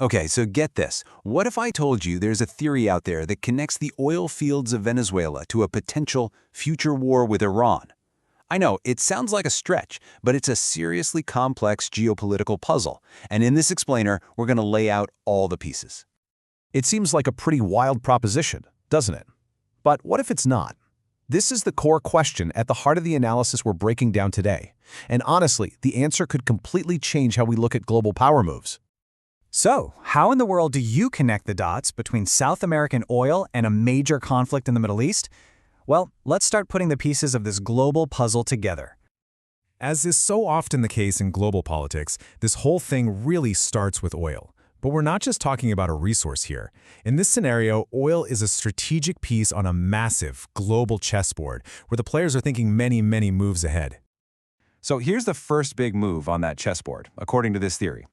Okay, so get this. What if I told you there's a theory out there that connects the oil fields of Venezuela to a potential future war with Iran? I know, it sounds like a stretch, but it's a seriously complex geopolitical puzzle, and in this explainer, we're going to lay out all the pieces. It seems like a pretty wild proposition, doesn't it? But what if it's not? This is the core question at the heart of the analysis we're breaking down today. And honestly, the answer could completely change how we look at global power moves. So, how in the world do you connect the dots between South American oil and a major conflict in the Middle East? Well, let's start putting the pieces of this global puzzle together. As is so often the case in global politics, this whole thing really starts with oil. But we're not just talking about a resource here. In this scenario, oil is a strategic piece on a massive, global chessboard where the players are thinking many, many moves ahead. So here's the first big move on that chessboard, according to this theory.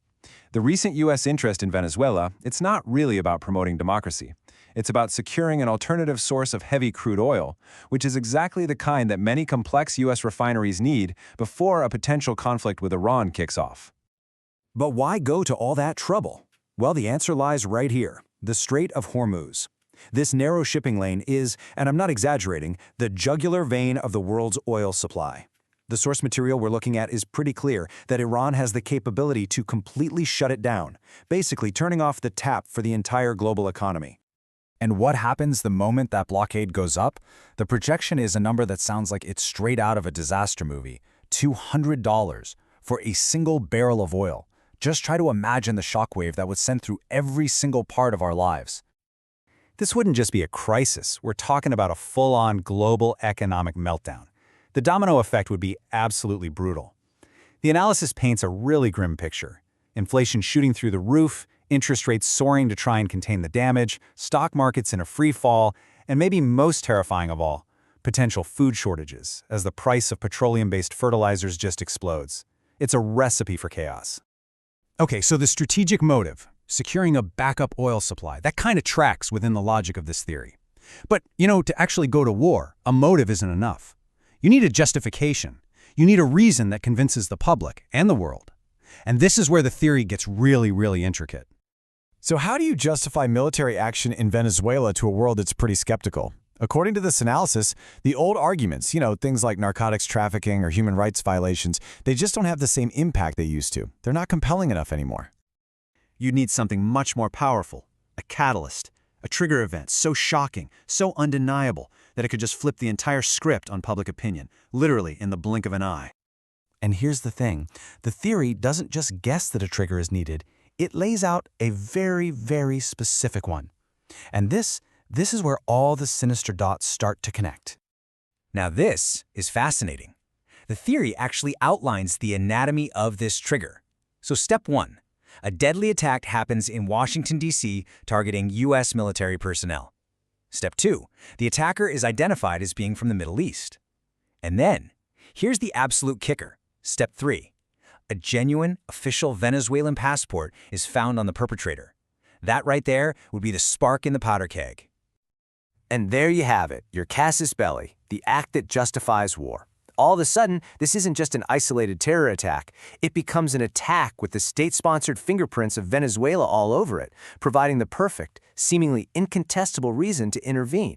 The recent U.S. interest in Venezuela, it's not really about promoting democracy. It's about securing an alternative source of heavy crude oil, which is exactly the kind that many complex U.S. refineries need before a potential conflict with Iran kicks off. But why go to all that trouble? Well, the answer lies right here, the Strait of Hormuz. This narrow shipping lane is, and I'm not exaggerating, the jugular vein of the world's oil supply. The source material we're looking at is pretty clear that Iran has the capability to completely shut it down, basically turning off the tap for the entire global economy. And what happens the moment that blockade goes up? The projection is a number that sounds like it's straight out of a disaster movie. $200 for a single barrel of oil. Just try to imagine the shockwave that would send through every single part of our lives. This wouldn't just be a crisis. We're talking about a full-on global economic meltdown. The domino effect would be absolutely brutal. The analysis paints a really grim picture. Inflation shooting through the roof, interest rates soaring to try and contain the damage, stock markets in a free fall, and maybe most terrifying of all, potential food shortages as the price of petroleum-based fertilizers just explodes. It's a recipe for chaos. Okay, so the strategic motive, securing a backup oil supply, that kind of tracks within the logic of this theory. But, to actually go to war, a motive isn't enough. You need a justification. You need a reason that convinces the public and the world. And this is where the theory gets really, really intricate. So how do you justify military action in Venezuela to a world that's pretty skeptical? According to this analysis, the old arguments, things like narcotics trafficking or human rights violations, they just don't have the same impact they used to. They're not compelling enough anymore. You'd need something much more powerful, a catalyst, a trigger event so shocking, so undeniable, that it could just flip the entire script on public opinion, literally in the blink of an eye. And here's the thing, the theory doesn't just guess that a trigger is needed, it lays out a very, very specific one. And this is where all the sinister dots start to connect. Now this is fascinating. The theory actually outlines the anatomy of this trigger. So step 1. A deadly attack happens in Washington, D.C., targeting U.S. military personnel. Step 2. The attacker is identified as being from the Middle East. And then, here's the absolute kicker. Step 3. A genuine, official Venezuelan passport is found on the perpetrator. That right there would be the spark in the powder keg. And there you have it, your casus belli, the act that justifies war. All of a sudden, this isn't just an isolated terror attack. It becomes an attack with the state-sponsored fingerprints of Venezuela all over it, providing the perfect, seemingly incontestable reason to intervene.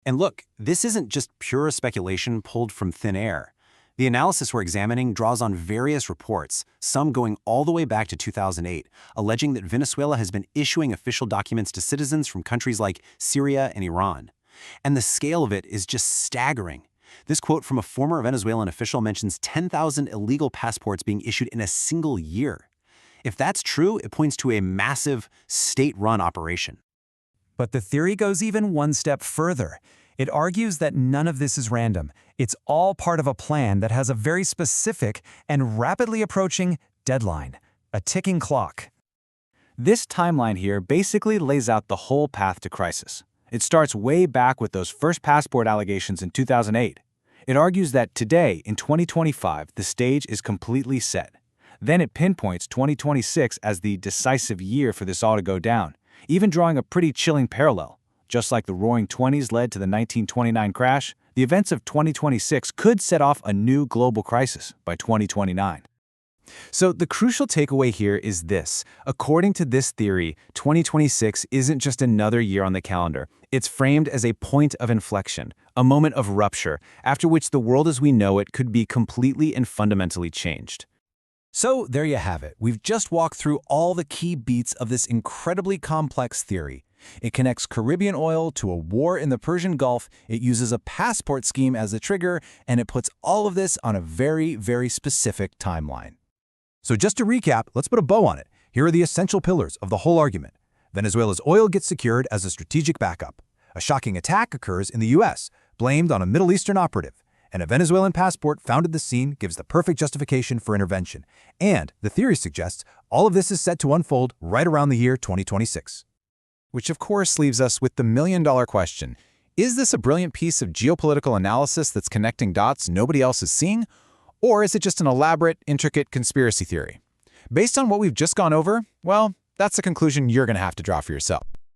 And look, this isn't just pure speculation pulled from thin air. The analysis we're examining draws on various reports, some going all the way back to 2008, alleging that Venezuela has been issuing official documents to citizens from countries like Syria and Iran. And the scale of it is just staggering. This quote from a former Venezuelan official mentions 10,000 illegal passports being issued in a single year. If that's true, it points to a massive, state-run operation. But the theory goes even one step further. It argues that none of this is random. It's all part of a plan that has a very specific and rapidly approaching deadline, a ticking clock. This timeline here basically lays out the whole path to crisis. It starts way back with those first passport allegations in 2008. It argues that today, in 2025, the stage is completely set. Then it pinpoints 2026 as the decisive year for this all to go down, even drawing a pretty chilling parallel. Just like the Roaring '20s led to the 1929 crash, the events of 2026 could set off a new global crisis by 2029. So the crucial takeaway here is this. According to this theory, 2026 isn't just another year on the calendar. It's framed as a point of inflection, a moment of rupture, after which the world as we know it could be completely and fundamentally changed. So there you have it. We've just walked through all the key beats of this incredibly complex theory. It connects Caribbean oil to a war in the Persian Gulf, it uses a passport scheme as a trigger, and it puts all of this on a very, very specific timeline. So just to recap, let's put a bow on it. Here are the essential pillars of the whole argument. Venezuela's oil gets secured as a strategic backup. A shocking attack occurs in the U.S., blamed on a Middle Eastern operative. And a Venezuelan passport found at the scene gives the perfect justification for intervention. And, the theory suggests, all of this is set to unfold right around the year 2026. Which of course leaves us with the million-dollar question. Is this a brilliant piece of geopolitical analysis that's connecting dots nobody else is seeing? Or is it just an elaborate, intricate conspiracy theory? Based on what we've just gone over, well, that's the conclusion you're going to have to draw for yourself.